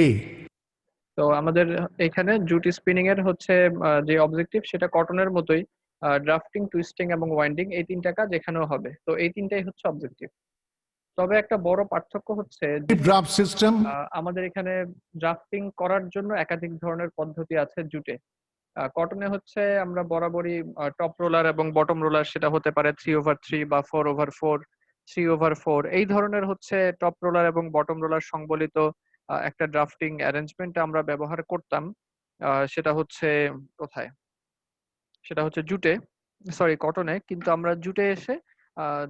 A. তো আমাদের এখানে জুট স্পিনিং এর হচ্ছে যে অবজেক্টিভ সেটা কটনের মতোই, ড্রাফটিং, টুইস্টিং এবং ওয়াইন্ডিং, এই তিনটা কাজ এখানেও হবে। তো এই তিনটাই হচ্ছে অবজেক্টিভ। তবে একটা বড় পার্থক্য হচ্ছে Slip জুটে draft system. আমাদের এখানে ড্রাফটিং করার জন্য একাধিক ধরনের পদ্ধতি আছে জুটে। কটনে হচ্ছে আমরা বরাবরই টপ রোলার এবং বটম রোলার, সেটা হতে পারে 3/3 বা 4/4, 3/4, এই ধরনের হচ্ছে টপ রোলার এবং বটম রোলার সংবলিত একটা ড্রাফটিং অ্যারেঞ্জমেন্ট আমরা ব্যবহার করতাম। সেটা হচ্ছে কোথায়, সেটা হচ্ছে জুটে, সরি কটনে। কিন্তু আমরা জুটে এসে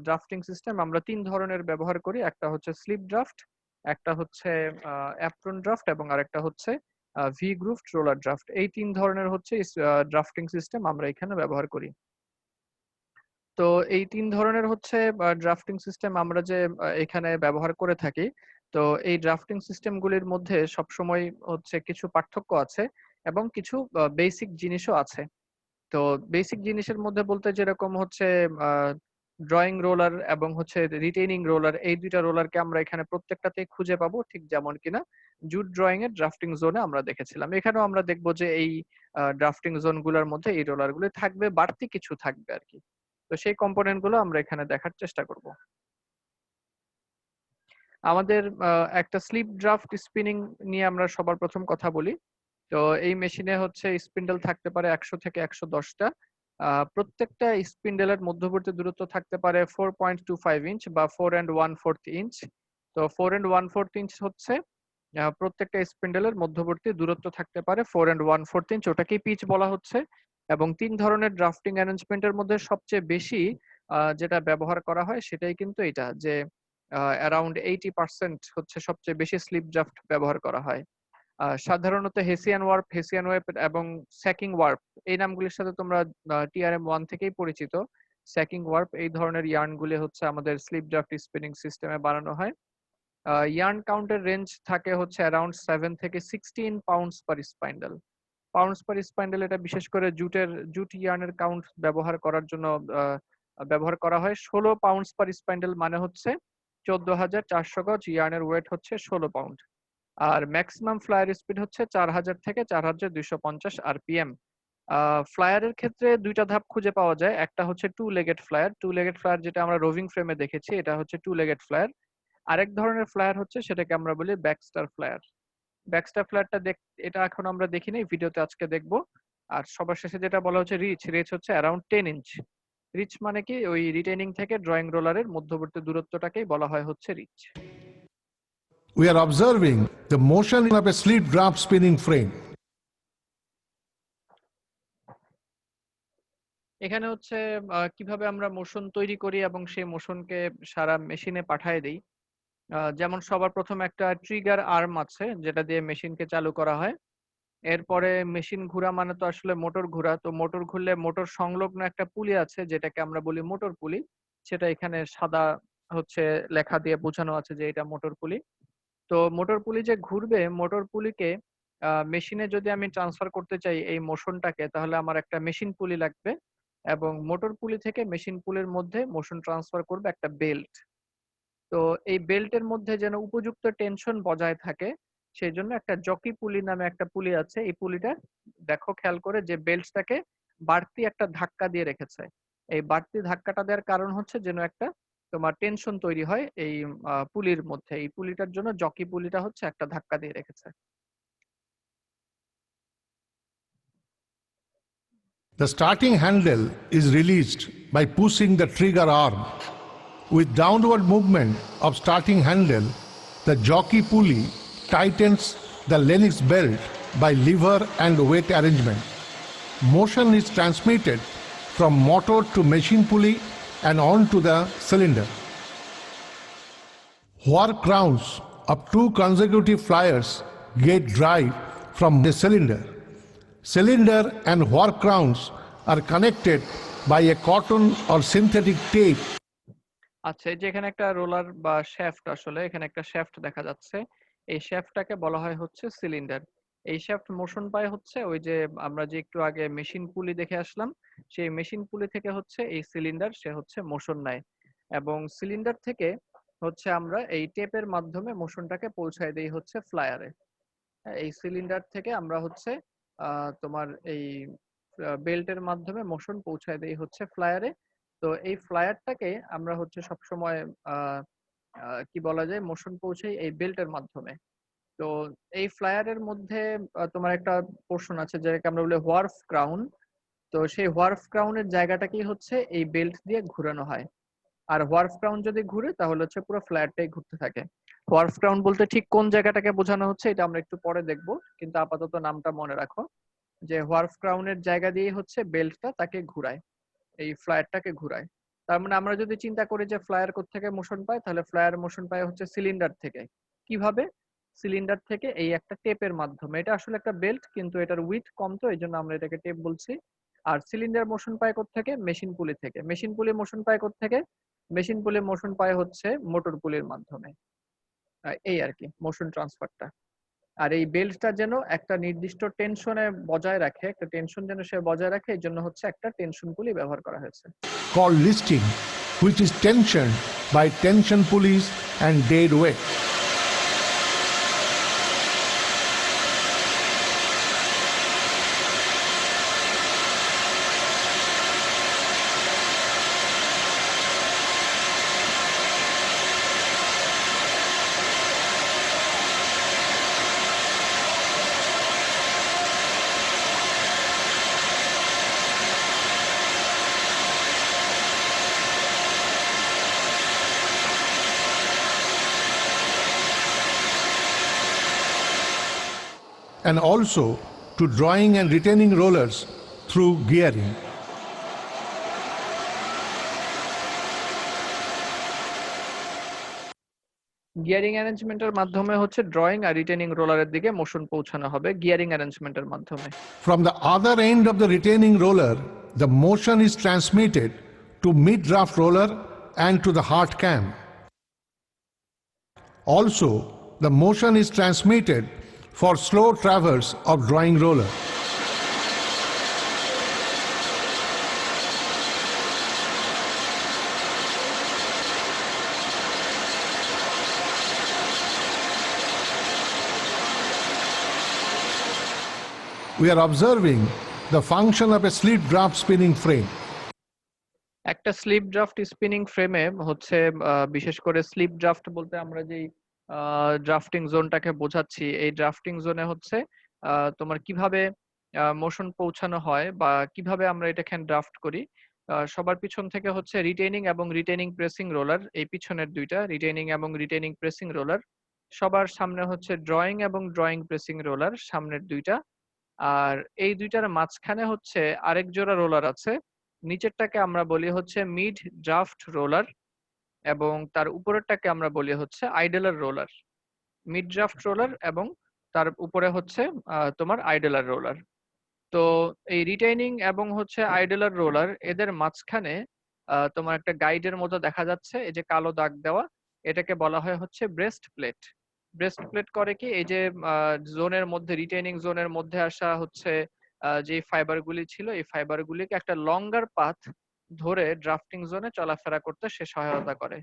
ড্রাফটিং সিস্টেম আমরা তিন ধরনের ব্যবহার করি। একটা হচ্ছে স্লিপ ড্রাফট, একটা হচ্ছে অ্যাপ্রন ড্রাফট, এবং আরেকটা হচ্ছে ভি গ্রুভড রোলার ড্রাফট। এই তিন ধরনের হচ্ছে ড্রাফটিং সিস্টেম আমরা এখানে ব্যবহার করি। তো এই তিন ধরনের হচ্ছে ড্রাফটিং সিস্টেম আমরা যে এখানে ব্যবহার করে থাকি। তো এই ড্রাফটিং সিস্টেমগুলির মধ্যে সবসময় হচ্ছে কিছু পার্থক্য আছে এবং কিছু বেসিক জিনিসও আছে। তো বেসিক জিনিসের মধ্যে বলতে যেরকম হচ্ছে ড্রয়িং রোলার এবং হচ্ছে রিটেইনিং রোলার, এই দুইটা রোলারকে আমরা এখানে প্রত্যেকটাতেই খুঁজে পাবো, ঠিক যেমন কিনা জুট ড্রয়িং এর ড্রাফটিং জোনে আমরা দেখেছিলাম। এখানেও আমরা দেখবো যে এই ড্রাফটিং জোন গুলোর মধ্যে এই রোলার গুলো থাকবে, বাড়তি কিছু থাকবে আর কি। তো সেই কম্পোনেন্ট গুলো আমরা এখানে দেখার চেষ্টা করব। আমাদের একটা স্লিপ ড্রাফট স্পিনিং নিয়ে আমরা সবার প্রথম কথা বলি। তো এই মেশিনে হচ্ছে স্পিন্ডেল থাকতে পারে 100 থেকে 110টা। প্রত্যেকটা স্পিন্ডেলের মধ্যবর্তী দূরত্ব থাকতে পারে 4.25 ইঞ্চ বা 4 1/4 ইঞ্চ। তো 4 1/4 ইঞ্চ হচ্ছে প্রত্যেকটা স্পিন্ডেলের মধ্যবর্তী দূরত্ব থাকতে পারে 4 1/4 ইঞ্চ, ওটাকেই পিচ বলা হচ্ছে। এবং তিন ধরনের ড্রাফটিং অ্যারেঞ্জমেন্টের মধ্যে সবচেয়ে বেশি যেটা ব্যবহার করা হয় সেটাই কিন্তু এটা, যে অ্যারাউন্ড 80% হচ্ছে সবচেয়ে বেশি স্লিপ ড্রাফট ব্যবহার করা হয়। সাধারণত হেসিয়ান ওয়ার্প, হেসিয়ান ওয়েব এবং স্যাকিং ওয়ার্প, এই নামগুলির সাথে তোমরা TRM-1 থেকেই পরিচিত। স্যাকিং ওয়ার্প এই ধরনের ইয়ার্নগুলি হচ্ছে আমাদের স্লিপ ড্রাফট স্পিনিং সিস্টেমে বানানো হয়। ইয়ার্ন কাউন্টের রেঞ্জ থাকে হচ্ছে অ্যারাউন্ড 7 থেকে 16 পাউন্ডস পার স্পাইন্ডেল। পাউন্ডস পার স্পাইন্ডেল এটা বিশেষ করে জুট ইয়ার্নের কাউন্ট ব্যবহার করার জন্য আহ, ব্যবহার করা হয়। 16 পাউন্ডস পার স্পাইন্ডেল মানে হচ্ছে 14,400 গজ, ইয়ার্নের ওয়েট হচ্ছে 16 পাউন্ড। আর ম্যাক্সিমাম ফ্লায়ার স্পিড হচ্ছে 4,000 থেকে 4,250 RPM। ফ্লায়ারের ক্ষেত্রে দুইটা ধাপ খুঁজে পাওয়া যায়। একটা হচ্ছে টু লেগেড ফ্লায়ার, যেটা আমরা রোভিং ফ্রেমে দেখেছি, এটা হচ্ছে টু লেগেড ফ্লায়ার। আরেক ধরনের ফ্লায়ার হচ্ছে সেটাকে আমরা বলি ব্যাকস্টার ফ্লায়ার। ব্যাকস্টার ফ্লায়ারটা এটা এখন আমরা দেখি নাই, ভিডিওতে আজকে দেখবো। আর সবার শেষে যেটা বলা হচ্ছে রিচ, রিচ হচ্ছে অ্যারাউন্ড 10 ইঞ্চ। রিচ মানে কি, ওই রিটেনিং থেকে ড্রয়িং রোলারের মধ্যবর্তী দূরত্বটাকেই বলা হয় হচ্ছে rich. We are observing the motion of a slip draft spinning frame. এখানে হচ্ছে কিভাবে আমরা মোশন তৈরি করি এবং সেই মোশনকে সারা মেশিনে পাঠিয়ে দেই। যেমন সবার প্রথম একটা ট্রিগার আর্ম আছে যেটা দিয়ে মেশিনকে চালু করা হয়। এরপরে মেশিন ঘোরা মানে তো আসলে মোটর ঘোরা, তো মোটর ঘুরলে মোটর সংলগ্ন একটা পুলি আছে যেটাকে আমরা বলি মোটর পুলি। সেটা এখানে সাদা হচ্ছে লেখা দিয়ে বোঝানো আছে যে এটা মোটর পুলি। তো মোটর পুলি যে ঘুরবে, মোটর পুলিকে মেশিনে যদি আমি ট্রান্সফার করতে চাই এই মোশনটাকে, তাহলে আমার একটা মেশিন পুলি লাগবে। এবং মোটর পুলি থেকে মেশিন পুলির মধ্যে মোশন ট্রান্সফার করবে একটা বেল্ট। তো এই বেল্টের মধ্যে যেন উপযুক্ত টেনশন বজায় থাকে সেই জন্য একটা জকি পুলি নামে একটা পুলি আছে। এই পুলিটা দেখো খেয়াল করে, যে বেল্টটাকে বাড়তি একটা ধাক্কা দিয়ে রেখেছে। এই বাড়তি ধাক্কাটা দেওয়ার কারণ হচ্ছে যেন একটা তোমার টেনশন তৈরি হয় এই পুলির মধ্যে। এই পুলিটার জন্য জকি পুলিটা হচ্ছে একটা ধাক্কা দিয়ে রেখেছে। The starting handle is released by pushing the trigger arm. With downward movement of starting handle, the jockey pulley tightens the Lennox belt by lever and weight arrangement. Motion is transmitted from motor to machine pulley and on to the cylinder. Work crowns of two consecutive flyers get drive from the cylinder. Cylinder and work crowns are connected by a cotton or synthetic tape. আচ্ছা, এই যে এখানে একটা roller বা shaft, আসলে এখানে একটা shaft দেখা যাচ্ছে। এই শ্যাফটটাকে বলা হয় হচ্ছে সিলিন্ডার। এই শ্যাফট মোশন পায় হচ্ছে ওই যে আমরা যে একটু আগে মেশিন পুলি দেখে আসলাম, সেই মেশিন পুলি থেকে হচ্ছে এই সিলিন্ডার সে হচ্ছে মোশন নেয়। এবং সিলিন্ডার থেকে হচ্ছে আমরা এই টেপের মাধ্যমে মোশনটাকে পৌঁছায় দেই হচ্ছে ফ্লায়ারে। এই সিলিন্ডার থেকে আমরা হচ্ছে তোমার এই বেল্টের মাধ্যমে মোশন পৌঁছায় দেই হচ্ছে ফ্লায়ারে। তো এই ফ্লায়ারটাকে আমরা হচ্ছে সবসময় আহ কি বলা যায়, মোশন পৌঁছাই এই বেল্টের মাধ্যমে। তো এই ফ্লায়ারের মধ্যে তোমার একটা পোর্শন আছে যেটাকে আমরা বলি হোয়ার্ফ ক্রাউন। তো সেই হোয়ার্ফ ক্রাউনের জায়গাটাকেই হচ্ছে এই বেল্ট দিয়ে ঘুরানো হয়। আর হোয়ার্ফ ক্রাউন যদি ঘুরে তাহলে হচ্ছে পুরো ফ্ল্যাটটাই ঘুরতে থাকে। হোয়ার্ফ ক্রাউন বলতে ঠিক কোন জায়গাটাকে বোঝানো হচ্ছে এটা আমরা একটু পরে দেখবো, কিন্তু আপাতত নামটা মনে রাখো যে হোয়ার্ফ ক্রাউনের জায়গা দিয়ে হচ্ছে বেল্টটা তাকে ঘুরায়, এই ফ্লায়ারটাকে ঘুরায়। তার মানে আমরা যদি চিন্তা করি যে ফ্লায়ার কোত্থেকে মোশন পায়, তাহলে ফ্লায়ার মোশন পায় হচ্ছে সিলিন্ডার থেকে। কিভাবে? সিলিন্ডার থেকে এই একটা টেপের মাধ্যমে। এটা আসলে একটা বেল্ট, কিন্তু এটার উইথ কম, তো এই জন্য আমরা এটাকে টেপ বলছি। আর সিলিন্ডার মোশন পায় কোত্থেকে? মেশিন পুলি থেকে। মেশিন পুলি মোশন পায় কোত্থেকে? মেশিন পুলি মোশন পায় হচ্ছে মোটর পুলির মাধ্যমে। এই আর কি মোশন ট্রান্সফারটা। আর এই বেল্টটা যেন একটা নির্দিষ্ট টেনশনে বজায় রাখে, একটা টেনশন যেন সে বজায় রাখে, এই জন্য হচ্ছে একটা টেনশন পুলি ব্যবহার করা হয়েছে। called listing, which is tensioned by tension pulleys and dead weight. And also to drawing and retaining rollers through gearing. Gearing অ্যারেঞ্জমেন্টের মাধ্যমে হচ্ছে ড্রয়িং আর রিটেনিং রোলারের দিকে মোশন পৌঁছানো হবে গিয়ারিং অ্যারেঞ্জমেন্টের মাধ্যমে। From the other end of the retaining roller, the motion is transmitted to mid-draft roller and to the hard cam. Also, the motion is transmitted for slow traverse of drawing roller. We are observing the function of a slip draft spinning frame. একটা slip draft spinning ফ্রেমে হচ্ছে বিশেষ করে slip draft বলতে আমরা যেই drafting জোনটাকে বোঝাচ্ছি, এই ড্রাফটিং জোনে হচ্ছে তোমার কিভাবে মোশন পৌঁছানো হয় বা কিভাবে আমরা এটাকে ড্রাফট করি। সবার পিছন থেকে হচ্ছে রিটেনিং এবং রিটেনিং প্রেসিং রোলার, এই পিছনের দুইটা রিটেনিং এবং রিটেনিং প্রেসিং রোলার। সবার সামনে হচ্ছে ড্রয়িং এবং ড্রয়িং প্রেসিং রোলার, সামনের দুইটা। আর এই দুইটার মাঝখানে হচ্ছে আরেক জোড়া রোলার আছে। নিচেরটাকে আমরা বলি হচ্ছে মিড ড্রাফট রোলার এবং তার উপরেরটাকে আমরা বলি হচ্ছে idler roller. Mid draft roller এবং তার উপরে হচ্ছে তোমার আইডেলার রোলার। তো এই রিটেইনিং এবং হচ্ছে আইডেলার রোলার এদের মাঝখানে তোমার একটা গাইডের মতো দেখা যাচ্ছে, এই যে কালো দাগ দেওয়া, এটাকে বলা হয় হচ্ছে ব্রেস্ট প্লেট। ব্রেস্ট প্লেট করে কি, এই যে জোনের মধ্যে রিটেইনিং জোনের মধ্যে আসা হচ্ছে যে ফাইবার গুলি ছিল, এই ফাইবার গুলিকে একটা লঙ্গার পাথ ধরে ড্রাফটিং জোনে চলাফেরা করতে সে সহায়তা করে।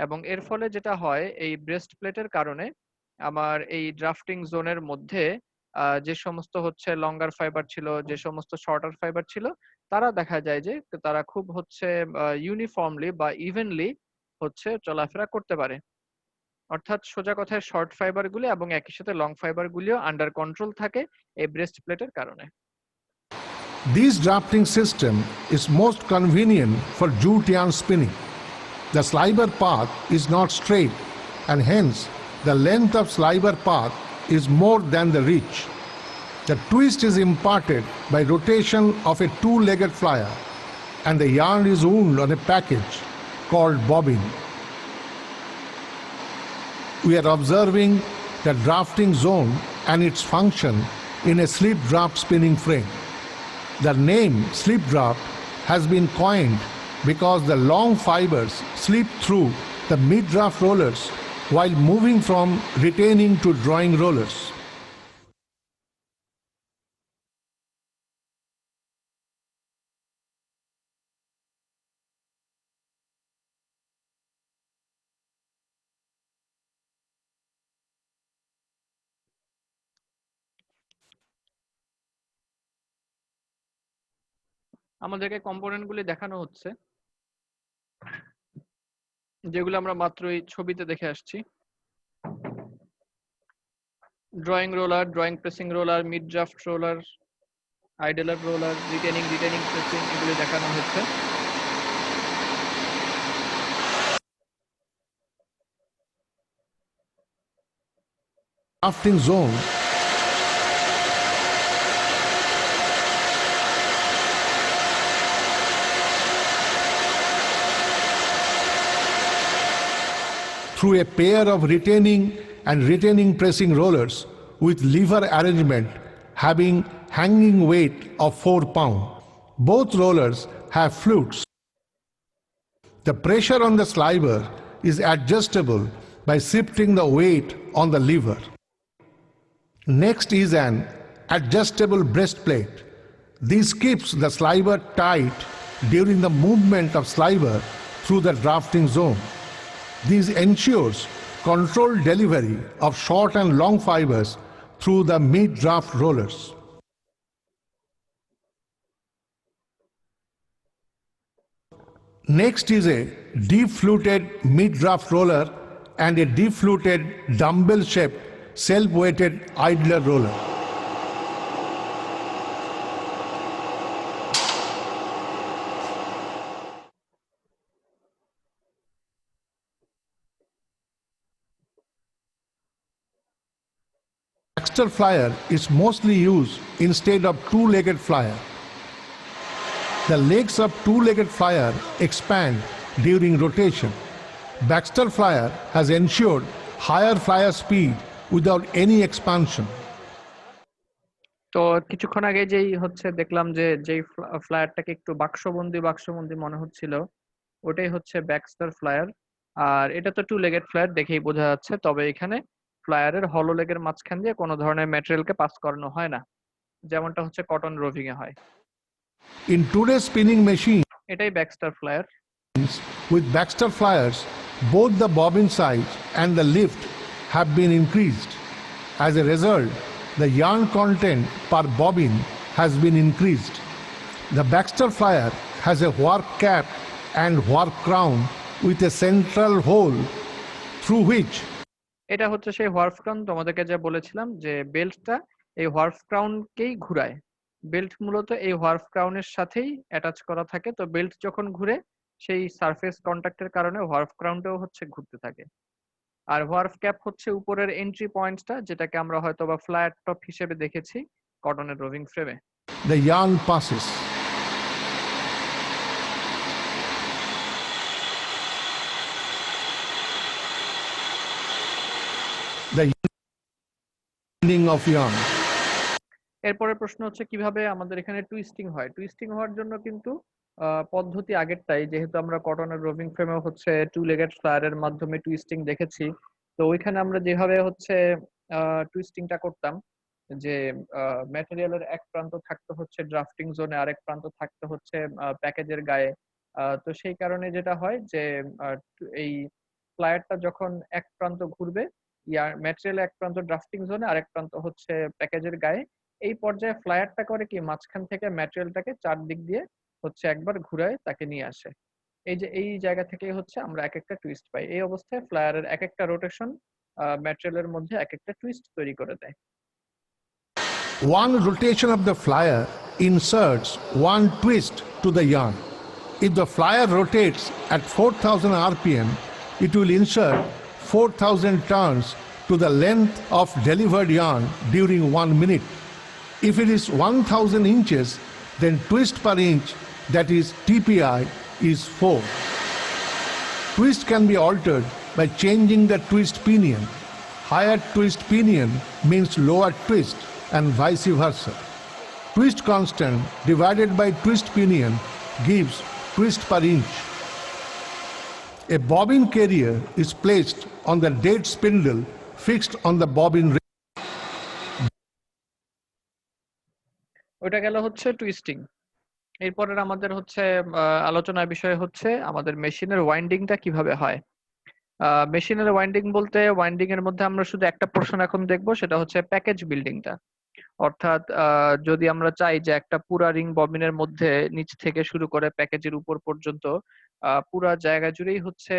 এবং এর ফলে যেটা হয়, এই ব্রেস্ট প্লেটের কারণে আমার এই ড্রাফটিং জোনের মধ্যে যে সমস্ত হচ্ছে লঙ্গার ফাইবার ছিল, যে সমস্ত শর্টার ফাইবার ছিল, তারা দেখা যায় যে তারা খুব হচ্ছে ইউনিফর্মলি বা ইভেনলি হচ্ছে চলাফেরা করতে পারে। অর্থাৎ সোজা কথায় শর্ট ফাইবার গুলি এবং একই সাথে লং ফাইবার গুলিও আন্ডার কন্ট্রোল থাকে এই ব্রেস্ট প্লেটের কারণে। This drafting system is most convenient for jute yarn spinning. The sliber path is not straight, and hence the length of sliber path is more than the reach. The twist is imparted by rotation of a two-legged flyer, and the yarn is wound on a package called bobbin. We are observing the drafting zone and its function in a slip draft spinning frame. The name slip draft has been coined because the long fibers slip through the mid-draft rollers while moving from retaining to drawing rollers. আমাদেরকে component গুলি দেখানো হচ্ছে, যেগুলো আমরা মাত্রই ছবিতে দেখে আসছি। Drawing roller, drawing pressing roller, mid draft roller, idler roller, retaining pressing, এগুলি দেখানো হচ্ছে। Drafting zone through a pair of retaining pressing rollers with lever arrangement having hanging weight of 4 pounds. Both rollers have flutes. The pressure on the sliver is adjustable by shifting the weight on the lever. Next is an adjustable breastplate. This keeps the sliver tight during the movement of sliver through the drafting zone. This ensures controlled delivery of short and long fibers through the mid-draft rollers. Next is a deep-fluted mid-draft roller and a deep-fluted dumbbell-shaped self-weighted idler roller. Baxter flyer is mostly used instead of two-legged flyer. The legs of two-legged flyer expand during rotation. Baxter flyer has ensured higher flyer speed without any expansion. তো কিছুক্ষণ আগে যেই হচ্ছে দেখলাম যে যেই ফ্লায়ারটাকে একটু বাক্সবন্দি মনে হচ্ছিল, ওটাই হচ্ছে ব্যাক্সটার ফ্লায়ার। আর এটা তো টু লেগেড ফ্লায়ার দেখেই বোঝা যাচ্ছে, তবে এখানে ফ্লায়ারের হলো লেগের মাঝখান দিয়ে কোনো ধরনের ম্যাটেরিয়ালকে পাস করানো হয় না, যেমনটা হচ্ছে কটন রোভিং এ হয়। In today's spinning machine এটাই Baxter flyer. with Baxter flyers, both the bobbin size and the lift have been increased. As a result, the yarn content per bobbin has been increased. The Baxter flyer has a warp cap and warp crown with a central hole through which এটা হচ্ছে সেই হোয়ার্ফ crown, তোমাদেরকে যা বলেছিলাম যে বেল্টটা এই হোয়ার্ফ ক্রাউনকেই ঘুরায়। Belt মূলত এই হোয়ার্ফ ক্রাউনের সাথেই অ্যাটাচ করা থাকে, তো বেল্ট যখন ঘুরে সেই সারফেস কন্টাক্টের কারণে হোয়ার্ফ ক্রাউনটাও হচ্ছে ঘুরতে থাকে। আর হোয়ার্ফ ক্যাপ হচ্ছে উপরের এন্ট্রি পয়েন্টটা, যেটাকে আমরা হয়তো বা ফ্ল্যাট টপ হিসেবে দেখেছি কটনের রোভিং ফ্রেমে। the yarn passes. The ending of yarn. এরপরে প্রশ্ন হচ্ছে কিভাবে আমাদের এখানে টুইস্টিং হয়। টুইস্টিং হওয়ার জন্য কিন্তু পদ্ধতি আগেরটাই, যেহেতু আমরা কটনের রোভিং ফ্রেমে হচ্ছে টু লেগেড ফ্লায়ারের মাধ্যমে টুইস্টিং দেখেছি, তো ওইখানে আমরা যেভাবে হচ্ছে টুইস্টিংটা করতাম, যে ম্যাটেরিয়ালের এক প্রান্ত থাকতে হচ্ছে ড্রাফটিং জোনে, আরেক প্রান্ত থাকতে হচ্ছে প্যাকেজের গায়ে। তো সেই কারণে যেটা হয় যে এই ফ্লায়ারটা যখন এক প্রান্ত ঘুরবে, ম্যাটেরিয়াল এক প্রান্ত ড্রাফটিং জোনে, আরেক প্রান্ত হচ্ছে প্যাকেজের গায়ে, এই পর্যায়ে ফ্লায়ারটা করে কি মাঝখান থেকে ম্যাটেরিয়ালটাকে চারদিক দিয়ে হচ্ছে একবার ঘুরায় তাকে নিয়ে আসে। এই যে এই জায়গা থেকে হচ্ছে আমরা এক একটা টুইস্ট পাই। এই অবস্থায় ফ্লায়ারের এক একটা রোটেশন ম্যাটেরিয়ালের মধ্যে এক একটা টুইস্ট তৈরি করে দেয়। One rotation of the flyer inserts one twist to the yarn. If the flyer rotates at 4000 rpm, it will insert 4000 turns to the length of delivered yarn during 1 minute. If it is 1000 inches, then twist per inch, that is TPI, is 4. Twist can be altered by changing the twist pinion. Higher twist pinion means lower twist and vice versa. Twist constant divided by twist pinion gives twist per inch. A bobbin carrier is placed on the dead spindle fixed on the bobbin ring. ওটা গেল হচ্ছে twisting. এরপরের আমাদের হচ্ছে আলোচনার বিষয় হচ্ছে আমাদের মেশিনের ওয়াইন্ডিংটা কিভাবে হয়। মেশিনের ওয়াইন্ডিং বলতে ওয়াইন্ডিং এর মধ্যে আমরা শুধু একটা পোর্শন এখন দেখবো, সেটা হচ্ছে প্যাকেজ বিল্ডিংটা। অর্থাৎ যদি আমরা চাই যে একটা পুরা রিং ববিনের মধ্যে নিচ থেকে শুরু করে প্যাকেজের উপর পর্যন্ত পুরা জায়গা জুড়েই হচ্ছে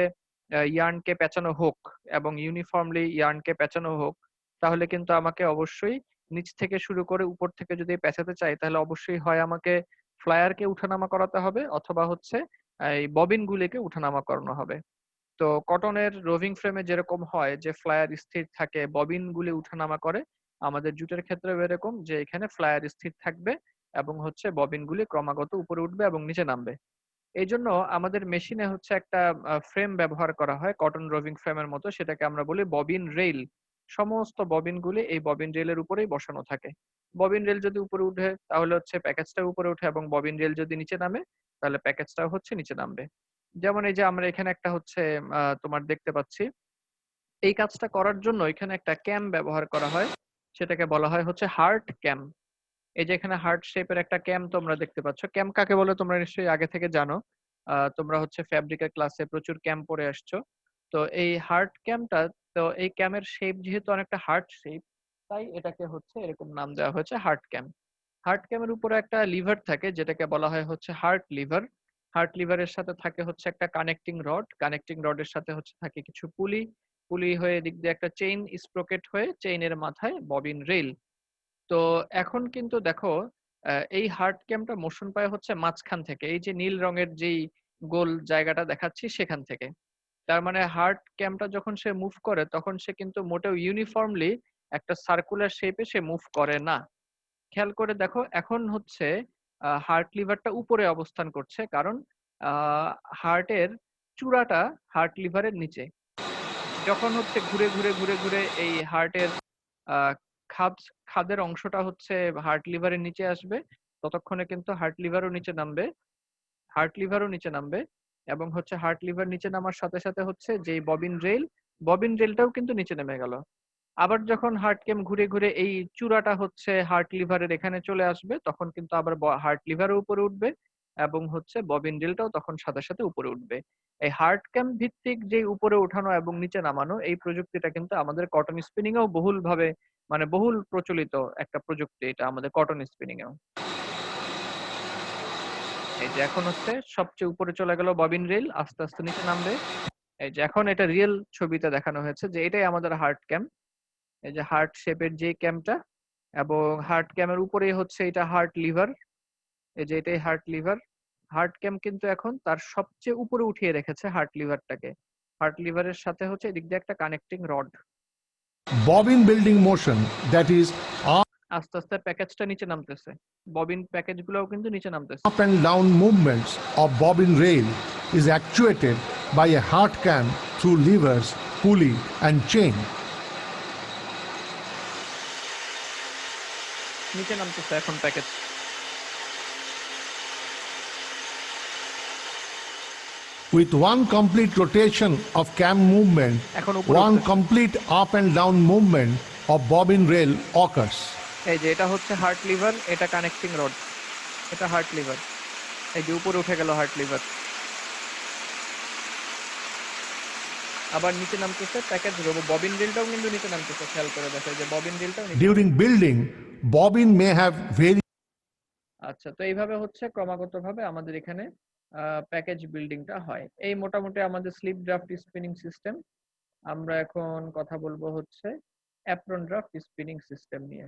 ইয়ার্নকে পেঁচানো হোক এবং ইউনিফর্মলি ইয়ার্নকে পেঁচানো হোক, তাহলে কিন্তু আমাকে অবশ্যই নিচ থেকে শুরু করে উপর থেকে যদি পেঁচাতে চাই তাহলে অবশ্যই হয় আমাকে ফ্লায়ারকে উঠানামা করাতে হবে অথবা হচ্ছে এই ববিন গুলিকে উঠানামা করানো হবে। তো কটনের রোভিং ফ্রেমে যেরকম হয় যে ফ্লায়ার স্থির থাকে, ববিন গুলি উঠানামা করে, আমাদের জুটের ক্ষেত্রেও এরকম যে এখানে ফ্লায়ার স্থির থাকবে এবং হচ্ছে ববিন গুলি ক্রমাগত উপরে উঠবে এবং নিচে নামবে। এই জন্য আমাদের মেশিনে হচ্ছে একটা ফ্রেম ব্যবহার করা হয় কটন রোভিং ফ্রেমের মতো, সেটাকে আমরা বলি ববিন রেইল। সমস্ত ববিন গুলি এই ববিন রেলের উপরেই বসানো থাকে। ববিন রেল যদি উপরে উঠে তাহলে হচ্ছে প্যাকেজটা উপরে উঠে, এবং ববিন রেল যদি নিচে নামে তাহলে প্যাকেজটাও হচ্ছে নিচে নামবে। যেমন এই যে আমরা এখানে একটা হচ্ছে তোমার দেখতে পাচ্ছি, এই কাজটা করার জন্য এখানে একটা ক্যাম ব্যবহার করা হয়, সেটাকে বলা হয় হচ্ছে হার্ট ক্যাম। এই যে এখানে হার্ট শেপের একটা ক্যাম তোমরা দেখতে পাচ্ছ, ক্যাম কাকে বলে তোমরা নিশ্চয়ই আগে থেকে জানো। তোমরা হচ্ছে ফ্যাব্রিকের ক্লাসে প্রচুর ক্যাম পড়ে আসছো। তো এই হার্ট ক্যামটা, তো এই ক্যামের শেপ যেহেতু অনেকটা হার্ট শেপ, তাই এটাকে হচ্ছে এরকম নাম দেওয়া হয়েছে হার্ট ক্যাম। হার্ট ক্যামের উপরে একটা লিভার থাকে যেটাকে বলা হয় হচ্ছে হার্ট লিভার। হার্ট লিভারের সাথে থাকে হচ্ছে একটা কানেক্টিং রড, কানেক্টিং রডের সাথে হচ্ছে থাকে কিছু পুলি, পুলি হয়ে দিক দিয়ে একটা চেইন স্প্রকেট হয়ে চেইনের মাথায় ববিন রেল। তো এখন কিন্তু দেখো এই হার্ট ক্যামটা মোশন পায় হচ্ছে মাঝখান থেকে, এই যে নীল রঙের যেই গোল জায়গাটা দেখাচ্ছি সেখান থেকে। তার মানে হার্ট ক্যামটা যখন সে মুভ করে তখন সে কিন্তু মোটেও ইউনিফর্মলি একটা সার্কুলার শেপে সে মুভ করে না। খেয়াল করে দেখো এখন হচ্ছে হার্ট লিভারটা উপরে অবস্থান করছে, কারণ হার্টের চূড়াটা হার্ট লিভারের নিচে। যখন হচ্ছে ঘুরে ঘুরে ঘুরে ঘুরে এই হার্টের আহ খাদ খাদের অংশটা হচ্ছে হার্ট লিভারের নিচে আসবে, ততক্ষণে কিন্তু হার্ট লিভারও নিচে নামবে, হার্ট লিভারও নিচে নামবে। এবং হচ্ছে হার্ট লিভার নিচে নামার সাথে সাথে হচ্ছে যে ববিন রেল, ববিন রেলটাও কিন্তু নিচে নেমে গেল। আবার যখন হার্ট ক্যাম ঘুরে ঘুরে এই চূড়াটা হচ্ছে হার্ট লিভারের এখানে চলে আসবে, তখন কিন্তু আবার হার্ট লিভারও উপরে উঠবে এবং হচ্ছে ববিন রেলটাও তখন সাথে সাথে উপরে উঠবে। এই হার্ট ক্যাম ভিত্তিক যে উপরে উঠানো এবং নিচে নামানো এই প্রযুক্তিটা কিন্তু আমাদের কটন স্পিনিং এও বহুল ভাবে, মানে বহুল প্রচলিত একটা প্রযুক্তি এটা আমাদের কটন স্পিনিং এও। এই যে এখন হচ্ছে সবচেয়ে উপরে চলে গেল ববিন রেল, আস্তে আস্তে নিচে নামবে। এই যে এখন এটা রিয়েল ছবিতে দেখানো হয়েছে যে এটাই আমাদের হার্ট ক্যাম। এই যে হার্ট শেপের যে ক্যামটা, এবং হার্ট ক্যামের উপরেই হচ্ছে এটা হার্ট লিভার। এই যে এটাই হার্ট লিভার। হার্ট ক্যাম কিন্তু এখন তার সবচেয়ে উপরে উঠিয়ে রেখেছে হার্ট লিভারটাকে। হার্ট লিভারের সাথে হচ্ছে এদিক দিয়ে একটা connecting rod. Bobbin building motion, that is আস্তে আস্তে প্যাকেজটা নিচে নামতেছে, ববিন প্যাকেজ গুলোও কিন্তু নিচে নামতেছে। up and down movements of bobbin rail, is actuated by a heart cam through levers, pulley and chain. নিচে নামতেছে এখন package. With one complete rotation of cam movement, এখন উপরে one উঠতেছে। complete up and down movement of bobbin rail occurs. এই যে এটা হচ্ছে হার্ট লিভার, এটা কানেক্টিং রড, এটা হার্ট লিভার। এই যে উপরে উঠে গেল হার্ট লিভার, আবার নিচে নামতেছে প্যাকেজ রোবো, ববিন রিলটাও কিন্তু নিচে নামতেছে, খেয়াল করে দেখো এই যে ববিন রিলটাও নিচে। During building, bobbin may have very আচ্ছা, তো এইভাবে হচ্ছে ক্রমাগত ভাবে আমাদের এখানে প্যাকেজ বিল্ডিংটা হয়। এই মোটামুটি আমাদের স্লিপ ড্রাফট স্পিনিং সিস্টেম। আমরা এখন কথা বলবো হচ্ছে অ্যাপ্রন ড্রাফট স্পিনিং সিস্টেম নিয়ে।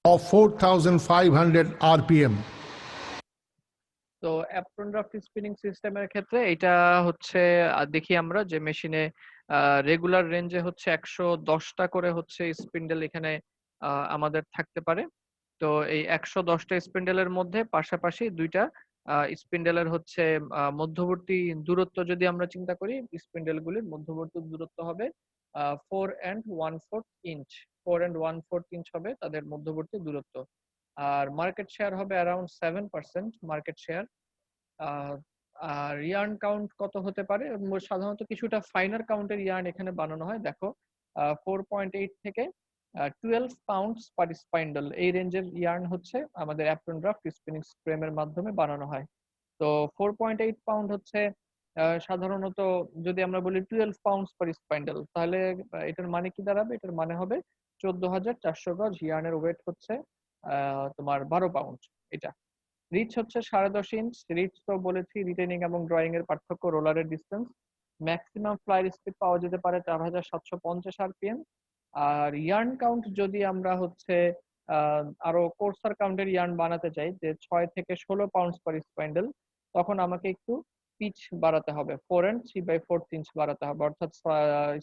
of 4,500 RPM. তো অ্যাপ্রন ড্রাফট স্পিনিং সিস্টেমের ক্ষেত্রে এটা হচ্ছে দেখি আমরা যে মেশিনে রেগুলার রেঞ্জে হচ্ছে 110টা করে হচ্ছে স্পিন্ডেল এখানে আমাদের থাকতে পারে। তো এই 110টা স্পিন্ডেলের মধ্যে পাশাপাশি দুইটা স্পিন্ডেলের হচ্ছে মধ্যবর্তী দূরত্ব যদি আমরা চিন্তা করি, স্পিন্ডেলগুলির মধ্যবর্তী দূরত্ব হবে 4 and 1/4 ইঞ্চ। 4 and 1/4 ইঞ্চ হবে তাদের মধ্যবর্তী দূরত্ব। আর মার্কেট শেয়ার হবে অ্যারাউন্ড 7% মার্কেট শেয়ার। আর ইয়ার্ন কাউন্ট কত হতে পারে? সাধারণত কিছুটা ফাইনার কাউন্টের ইয়ার্ন এখানে বানানো হয়। দেখো 4.8 থেকে 12 পাউন্ডস পার স্পাইন্ডল, এই রেঞ্জের ইয়ার্ন হচ্ছে আমাদের অ্যাপ্রন ড্রাফট স্পিনিং ফ্রেমের মাধ্যমে বানানো হয়। তো 4.8 পাউন্ড হচ্ছে সাধারণত যদি আমরা বলি 12 পাউন্ডস পার স্পাইন্ডেল, তাহলে এটার মানে কি দাঁড়াবে? এটার মানে হবে 14,400 গজ। ইয়ার্নের ওয়েট হচ্ছে তোমার 12 পাউন্ড। এটা রিচ হচ্ছে 10.5 ইঞ্চ। রিচ তো বলেছি, রিটেনিং এবং ড্রয়িং এর পার্থক্য, রোলারের ডিস্টেন্স। ম্যাক্সিমাম ফ্লাইট স্পিড পাওয়া যেতে পারে 4,750 আরপিএম। আর ইয়ার্ন কাউন্ট যদি আমরা হচ্ছে আরো কোর্সার কাউন্টের ইয়ার্ন বানাতে চাই, যে 6 থেকে 16 পাউন্ডস পার স্পাইন্ডেল, তখন আমাকে একটু পিচ বাড়াতে হবে, 4 and 3/4 ইঞ্চ বাড়াতে হবে, অর্থাৎ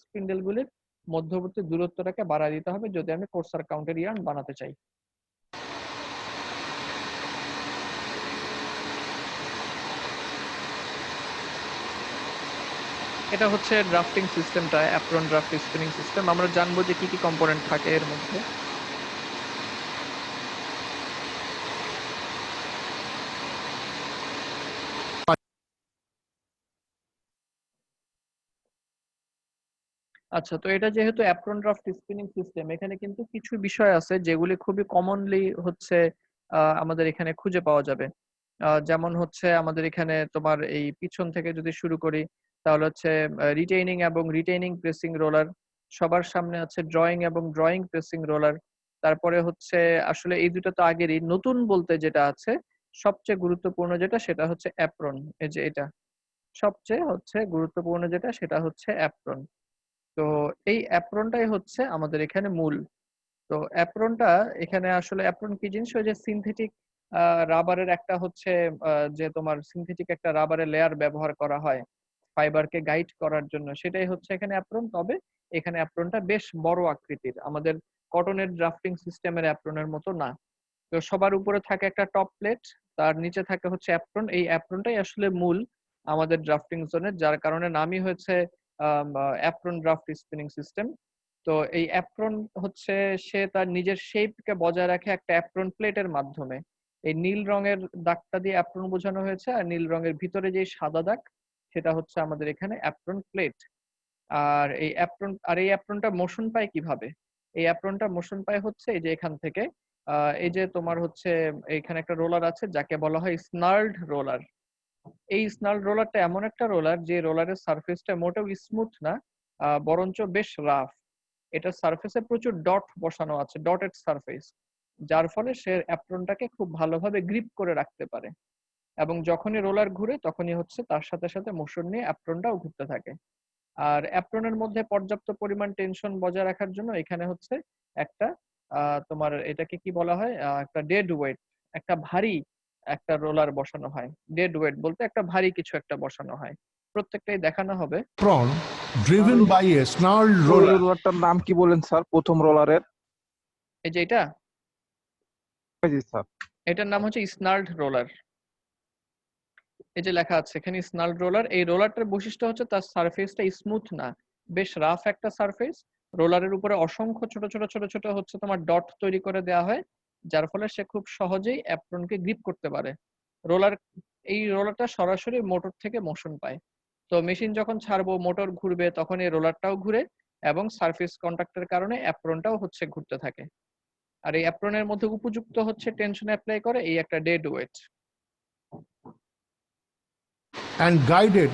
স্পিন্ডেল গুলির মধ্যবর্তী দূরত্বটাকে বাড়ায় দিতে হবে যদি আমি কোর্সার কাউন্টের ইয়ার্ন বানাতে চাই। এটা হচ্ছে ড্রাফটিং সিস্টেমটা, অ্যাপ্রন ড্রাফট স্পিনিং সিস্টেম। আমরা জানবো যে কি কি কম্পোনেন্ট থাকে এর মধ্যে। আচ্ছা, তো এটা যেহেতু অ্যাপ্রন ড্রাফট স্পিনিং সিস্টেম, এখানে কিন্তু কিছু বিষয় আছে যেগুলি খুবই কমনলি হচ্ছে আমাদের এখানে খুঁজে পাওয়া যাবে। যেমন হচ্ছে আমাদের এখানে তোমার এই পিছন থেকে যদি শুরু করি, তাহলে হচ্ছে রিটেইনিং এবং রিটেইনিং প্রেসিং রোলার, সবার সামনে আছে ড্রয়িং এবং ড্রয়িং প্রেসিং রোলার। তারপরে হচ্ছে আসলে এই দুটো তো আগেরই, নতুন বলতে যেটা আছে সবচেয়ে গুরুত্বপূর্ণ যেটা, সেটা হচ্ছে অ্যাপ্রন। এই যে এটা সবচেয়ে হচ্ছে গুরুত্বপূর্ণ যেটা, সেটা হচ্ছে অ্যাপ্রন। তো এই অ্যাপ্রনটাই হচ্ছে আমাদের এখানে মূল। তো অ্যাপ্রনটা এখানে আসলে, অ্যাপ্রন কি জিনিস? ওই যে সিনথেটিক রাবারের একটা হচ্ছে যে তোমার সিনথেটিক একটা রাবারের লেয়ার ব্যবহার করা হয় ফাইবারকে গাইড করার জন্য, সেটাই হচ্ছে এখানে অ্যাপ্রন। তবে এখানে অ্যাপ্রনটা বেশ বড় আকৃতির, আমাদের কটনের ড্রাফটিং সিস্টেমের অ্যাপ্রনের মতো না। তো সবার উপরে থাকে একটা টপ প্লেট, তার নিচে থাকে হচ্ছে অ্যাপ্রন। এই অ্যাপ্রনটাই আসলে মূল আমাদের ড্রাফটিং জোনের, যার কারণে নামই হয়েছে অ্যাপ্রন ড্রাফট স্পিনিং সিস্টেম। তো এই অ্যাপ্রন হচ্ছে, সে তার নিজের শেপকে বজায় রাখে একটা অ্যাপ্রন প্লেটের মাধ্যমে। এই নীল রঙের দাগটা দিয়ে অ্যাপ্রন বোঝানো হয়েছে, আর নীল রঙের ভিতরে যে সাদা দাগ, সেটা হচ্ছে আমাদের এখানে অ্যাপ্রন প্লেট। এই অ্যাপ্রনটা মোশন পায় কিভাবে? এই অ্যাপ্রনটা মোশন পায় হচ্ছে এই যে এখান থেকে। এই যে তোমার হচ্ছে এখানে একটা রোলার আছে যাকে বলা হয় স্নার্লড রোলার। এই স্নার্লড রোলারটা এমন একটা রোলার যে রোলারের সারফেসটা মোটেও স্মুথ না, বরঞ্চ বেশ রাফ। এটার সারফেসে প্রচুর ডট বসানো আছে, ডটেড সারফেস, যার ফলে সে অ্যাপ্রনটাকে খুব ভালোভাবে গ্রিপ করে রাখতে পারে। এবং যখনই রোলার ঘুরে তখনই হচ্ছে তার সাথে সাথে মোশন নিয়ে অ্যাপ্রনটাও ঘুরতে থাকে। আর অ্যাপ্রনের মধ্যে পর্যাপ্ত পরিমাণ টেনশন বজায় রাখার জন্য এখানে হচ্ছে একটা তোমার এটাকে কি বলা হয়, একটা ডেড ওয়েট, একটা ভারী একটা রোলার বসানো হয়। ডেড ওয়েট বলতে একটা ভারী কিছু একটা বসানো হয়। প্রত্যেকটাই দেখানো হবে। Apron sir driven by a snarled ওই roller. রোলারটার নাম কি বলেন স্যার, প্রথম রোলারের? এই যে এটা, জি স্যার। এটার নাম হচ্ছে স্নার্লড রোলার। এই যে লেখা আছে এখানে স্নার্লড রোলার। এই রোলারটার বৈশিষ্ট্য হচ্ছে তার সারফেসটা স্মুথ না, বেশ রাফ একটা সারফেস। রোলারের উপরে অসংখ্য ছোট ছোট ছোট ছোট হচ্ছে তোমার ডট তৈরি করে দেওয়া হয়, যার ফলে সে খুব সহজেই অ্যাপ্রনকে গ্রিপ করতে পারে। রোলার এই রোলারটা সরাসরি মোটর থেকে মোশন পায়। তো মেশিন যখন ছাড়বো, মোটর ঘুরবে, তখন এই রোলারটাও ঘুরে এবং সারফেস কন্টাক্টের কারণে অ্যাপ্রনটাও হচ্ছে ঘুরতে থাকে। আর এই অ্যাপ্রনের মধ্যে উপযুক্ত হচ্ছে টেনশন অ্যাপ্লাই করে এই একটা ডেড ওয়েট। And guided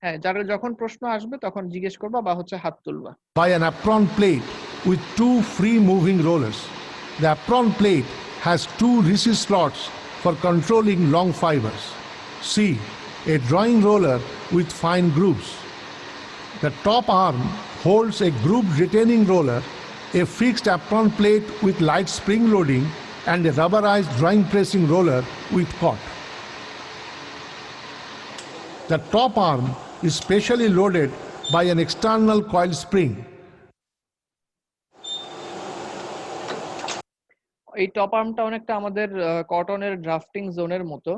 হ্যাঁ, যারা যখন প্রশ্ন আসবে তখন জিজ্ঞেস করবা বা হচ্ছে হাত তুলবা। by an apron plate with two free moving rollers. The apron plate has two recess slots for controlling long fibers. C. A drawing roller with fine grooves. The top arm holds a grooved retaining roller, a fixed apron plate with light spring loading, and a rubberized drawing pressing roller with cot. The top arm is specially loaded by an external coil spring. এই top আর্মটা অনেকটা আমাদের কটনের drafting জোনের মতো।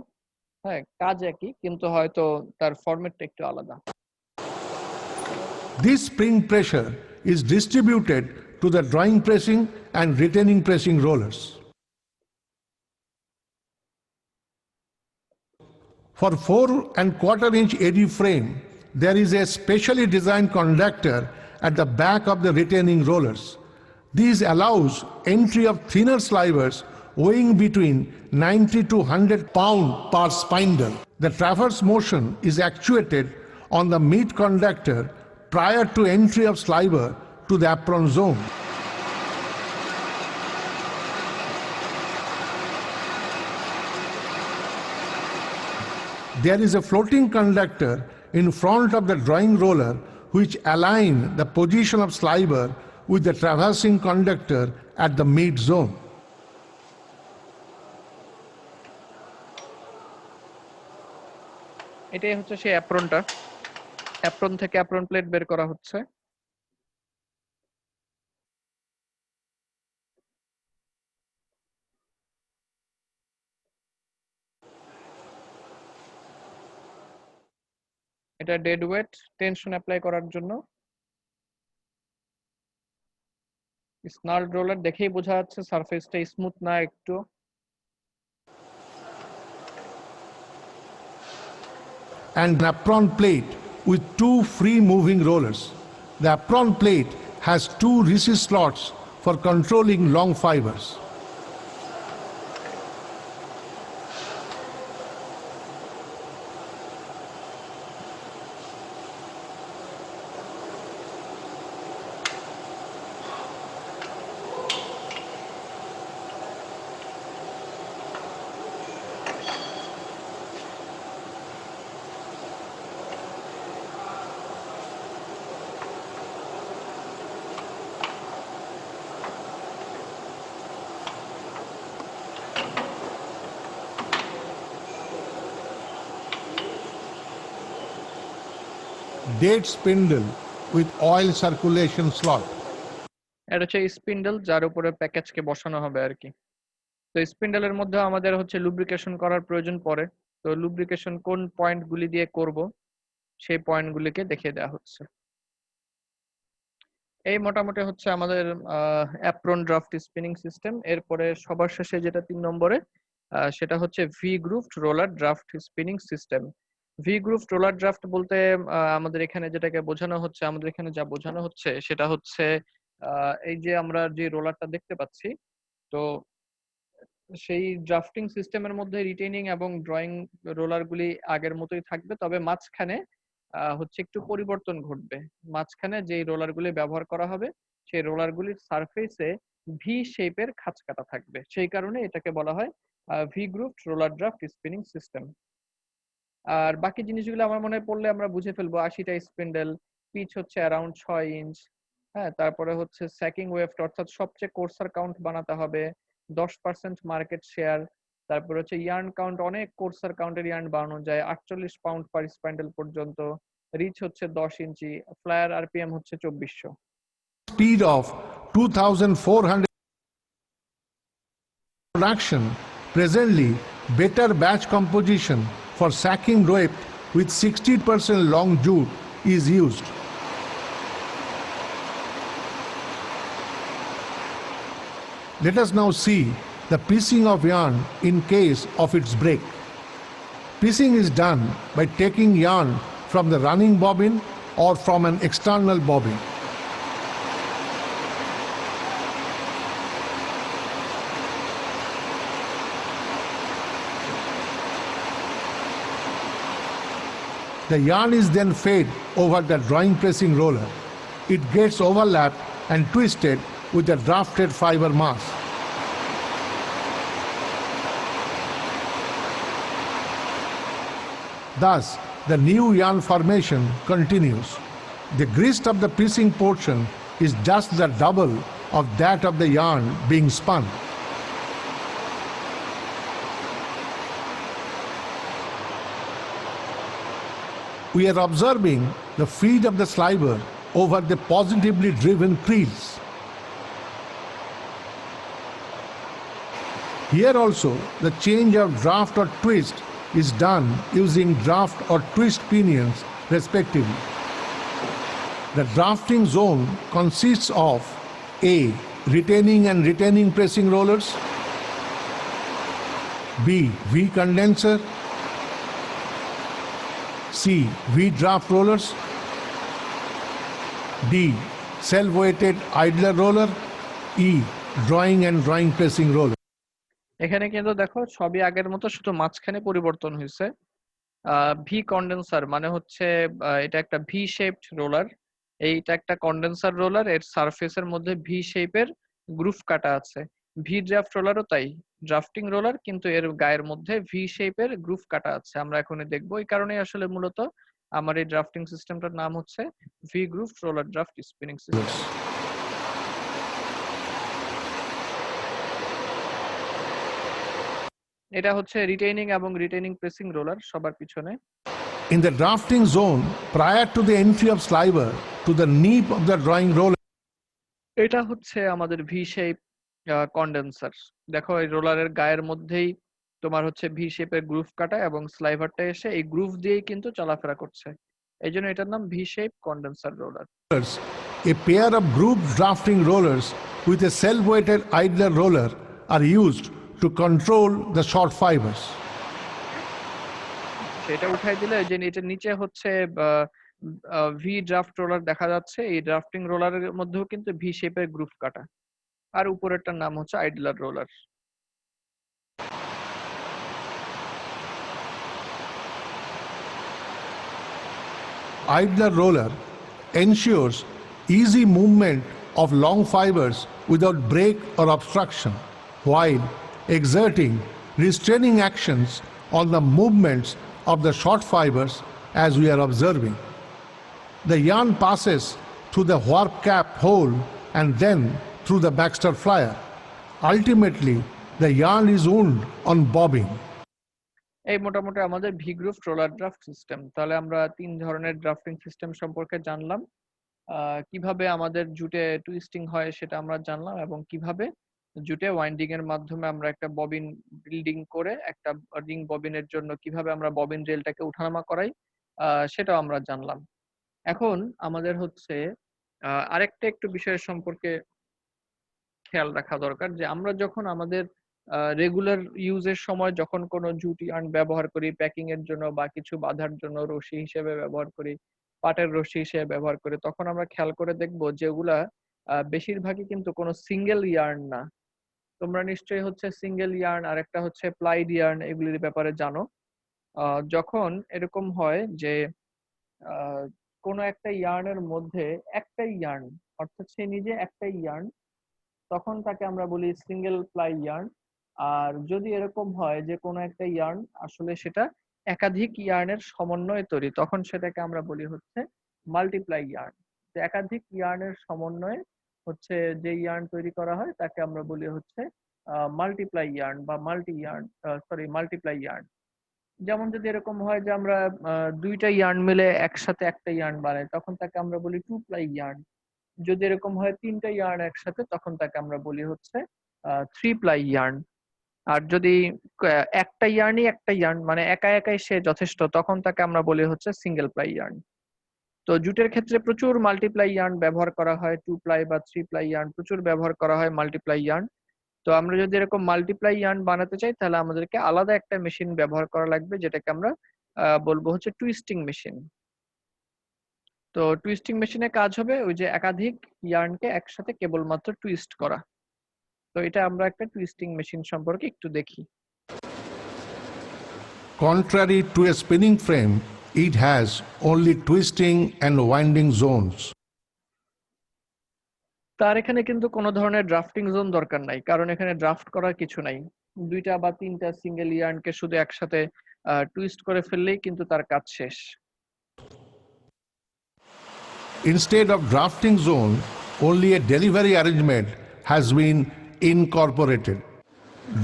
হ্যাঁ, কাজ একই, কিন্তু হয়তো তার ফরম্যাটটা একটু আলাদা। This spring pressure is distributed to the drawing pressing and retaining pressing rollers. For 4¼ inch AD frame, there is a specially designed conductor at the back of the retaining rollers. This allows entry of thinner slivers weighing between 90 to 100 pounds per spindle. The traverse motion is actuated on the meat conductor prior to entry of sliver to the apron zone. There is a floating conductor in front of the drawing roller which align the position of sliver with the traversing conductor at the meat zone. এটাই হচ্ছে সেই অ্যাপ্রনটা। Apron থেকে apron plate বের করা হচ্ছে। এটা dead wait tension apply করার জন্য। স্নার্ড রোলার দেখেই বোঝা যাচ্ছে সারফেসটা স্মুথ না একটু। And an apron plate with two free moving rollers. The apron plate has two recess slots for controlling long fibers. Date spindle with oil circulation slot. এটা হচ্ছে spindle যার উপরে প্যাকেজকে বসানো হবে আর কি। তো স্পিন্ডলের মধ্যে আমাদের হচ্ছে লুব্রিকেশন করার প্রয়োজন পড়ে। তো লুব্রিকেশন কোন পয়েন্টগুলি দিয়ে করব সেই পয়েন্টগুলিকে দেখিয়ে দেওয়া হচ্ছে। এই মোটামুটি হচ্ছে আমাদের অ্যাপ্রন ড্রাফট স্পিনিং সিস্টেম। এরপরে সবার শেষে যেটা 3 নম্বরে সেটা হচ্ছে V grooved roller draft spinning system. V grooved roller draft বলতে আমাদের এখানে যেটাকে বোঝানো হচ্ছে, আমাদের এখানে যা বোঝানো হচ্ছে সেটা হচ্ছে এই যে আমরা যে রোলারটা দেখতে পাচ্ছি, তো সেই ড্রাফটিং সিস্টেমের মধ্যে রিটেনিং এবং ড্রয়িং রোলারগুলি আগের মতোই থাকবে, তবে মাঝখানে হচ্ছে একটু পরিবর্তন ঘটবে। মাঝখানে যে রোলারগুলি ব্যবহার করা হবে সেই রোলারগুলির সারফেসে ভি শেপের খাঁজ কাটা থাকবে, সেই কারণে এটাকে বলা হয় V grooved roller draft spinning system. আর বাকি জিনিসগুলো আমার মনে পড়লে আমরা বুঝে ফেলবো। 80টা স্পিন্ডেল, পিচ হচ্ছে অ্যারাউন্ড 6 ইঞ্চ। হ্যাঁ, তারপরে হচ্ছে স্যাকিং ওয়েফট অর্থাৎ সবচেয়ে কোর্সার কাউন্ট বানাতে হবে, 10% মার্কেট শেয়ার। তারপরে হচ্ছে ইয়ার্ন কাউন্ট, অনেক কোর্সার কাউন্টের ইয়ার্ন বানানো যায় 48 পাউন্ড পার স্প্যান্ডেল পর্যন্ত। রিচ হচ্ছে 10 ইঞ্চি, ফ্লায়ার আরপিএম হচ্ছে 2400। Speed of 2400 production. Presently, better batch composition for sacking rope with 60% long jute is used. Let us now see the piecing of yarn in case of its break. Piecing is done by taking yarn from the running bobbin or from an external bobbin. The yarn is then fed over the drawing pressing roller. It gets overlapped and twisted with the drafted fiber mass. Thus, the new yarn formation continues. The grist of the piecing portion is just the double of that of the yarn being spun. We are observing the feed of the sliver over the positively driven creels. Here also, the change of draft or twist is done using draft or twist pinions respectively. The drafting zone consists of A. Retaining and retaining pressing rollers, B. V condenser, C. V draft rollers, D. Self-weighted idler roller, E. Drawing and drawing pressing roller. এখানে কিন্তু দেখো সবই আগের মতো, শুধু মাঝখানে পরিবর্তন হয়েছে। ভি কন্ডেন্সার মানে হচ্ছে এটা একটা ভি শেপড রোলার। এইটা একটা কন্ডেন্সার রোলার, এর সারফেসের মধ্যে ভি শেপের গ্রুভ কাটা আছে। ভি ড্রাফট রোলারও তাই, ড্রাফটিং রোলার কিন্তু এর গায়ের মধ্যে ভি শেপের গ্রুভ কাটা আছে। আমরা এখনই দেখবো, এই কারণেই আসলে মূলত আমার এই ড্রাফটিং সিস্টেমটার নাম হচ্ছে V গ্রুভ roller draft spinning system. এটা হচ্ছে রিটেইনিং এবং রিটেইনিং প্রেসিং রোলার সবার পিছনে। In the drafting zone, prior to the entry of sliver to the nape of the drawing roller, এটা হচ্ছে আমাদের ভি শেপ কন্ডেন্সার। দেখো এই রোলারের গায়ের মধ্যেই তোমার হচ্ছে ভি শেপের গ্রুভ কাটা এবং স্লাইভারটা এসে এই গ্রুভ দিয়েই কিন্তু চলাফেরা করছে, এই জন্য এটার নাম V shape condenser roller. a pair of grooved drafting rollers with a self-weighted idler roller are used to control the short fibers. সেটা উঠাই দিলে যে এটার নিচে হচ্ছে ভি ড্রাফট রোলার দেখা যাচ্ছে, এই ড্রাফটিং রোলারের মধ্যেও কিন্তু ভি শেপের গ্রুভ কাটা, আর উপরেরটার নাম হচ্ছে আইডলার roller. Idler roller ensures easy movement of long fibers without break or obstruction, while exerting restraining actions on the movements of the short fibers as we are observing. The yarn passes through the warp cap hole and then through the Baxter flyer. Ultimately, the yarn is wound on bobbing. এই মোটামুটি আমাদের V গ্রুভ roller draft system. তাহলে আমরা 3 ধরনের drafting system সম্পর্কে জানলাম, কিভাবে আমাদের জুটে টুইস্টিং হয় সেটা আমরা জানলাম, এবং কিভাবে জুটে ওয়াইন্ডিং এর মাধ্যমে আমরা একটা ববিন বিল্ডিং করে একটা রিং ববিনের জন্য কিভাবে আমরা ববিন রেলটাকে উঠানামা করাই সেটাও আমরা জানলাম। এখন আমাদের হচ্ছে আরেকটা একটু বিষয়ের সম্পর্কে খেয়াল রাখা দরকার, যে আমরা যখন আমাদের রেগুলার ইউজের সময় যখন কোনো জুট ইয়ার্ন ব্যবহার করি প্যাকিং এর জন্য বা কিছু বাঁধার জন্য রশি হিসেবে ব্যবহার করি, পাটের রশি হিসেবে ব্যবহার করি, তখন আমরা খেয়াল করে দেখবো যেগুলা বেশিরভাগই কিন্তু কোনো সিঙ্গেল ইয়ার্ন না। তোমরা নিশ্চয়ই হচ্ছে সিঙ্গেল ইয়ার্ন আর একটা হচ্ছে প্লাইড ইয়ার্ন এগুলির ব্যাপারে জানো। যখন এরকম হয় যে কোনো একটা ইয়ার্নের মধ্যে একটাই ইয়ার্ন, অর্থাৎ সে নিজে একটাই ইয়ার্ন, তখন তাকে আমরা বলি সিঙ্গেল প্লাই ইয়ার্ন। আর যদি এরকম হয় যে কোনো একটা ইয়ার্ন আসলে সেটা একাধিক ইয়ার্নের সমন্বয়ে তৈরি, তখন সেটাকে আমরা বলি হচ্ছে মাল্টিপ্লাই ইয়ার্ন। একাধিক ইয়ার্নের সমন্বয়ে হচ্ছে যে ইয়ার্ন তৈরি করা হয় তাকে আমরা বলি হচ্ছে মাল্টিপ্লাই ইয়ার্ন বা মাল্টিপ্লাই ইয়ার্ন। যেমন যদি এরকম হয় যে আমরা দুইটা ইয়ার্ন মিলে একসাথে একটা ইয়ার্ন বানাই, তখন তাকে আমরা বলি টু প্লাই ইয়ার্ন। যদি এরকম হয় তিনটা ইয়ার্ন একসাথে, তখন তাকে আমরা বলি হচ্ছে থ্রি প্লাই ইয়ার্ন। আর যদি একটা ইয়ার্ন মানে একা একাই সে যথেষ্ট, তখন তাকে আমরা বলি হচ্ছে সিঙ্গেল প্লাই ইয়ার্ন। তো জুটের ক্ষেত্রে প্রচুর মাল্টিপ্লাই ইয়ার্ন ব্যবহার করা হয়, টু প্লাই বা থ্রি প্লাই ইয়ার্ন প্রচুর ব্যবহার করা হয়, মাল্টিপ্লাই ইয়ার্ন। তো আমরা যদি এরকম মাল্টিপ্লাই ইয়ার্ন বানাতে চাই তাহলে আমাদেরকে আলাদা একটা মেশিন ব্যবহার করা লাগবে, যেটাকে আমরা বলবো হচ্ছে টুইস্টিং মেশিন। তো টুইস্টিং মেশিনের কাজ হবে ওই যে একাধিক ইয়ার্নকে একসাথে কেবলমাত্র টুইস্ট করা। তো এটা আমরা একটা টুইস্টিং মেশিন সম্পর্কে একটু দেখি। Contrary to a spinning frame, it has only twisting and winding zones. তার এখানে কিন্তু কোনো ধরনের ড্রাফটিং জোন দরকার নাই, কারণ এখানে ড্রাফট করার কিছু নাই। দুইটা বা তিনটা সিঙ্গেল ইয়ার্নকে শুধু একসাথে টুইস্ট করে ফেললেই কিন্তু তার কাজ শেষ। Instead of drafting zone, only a delivery arrangement has been incorporated.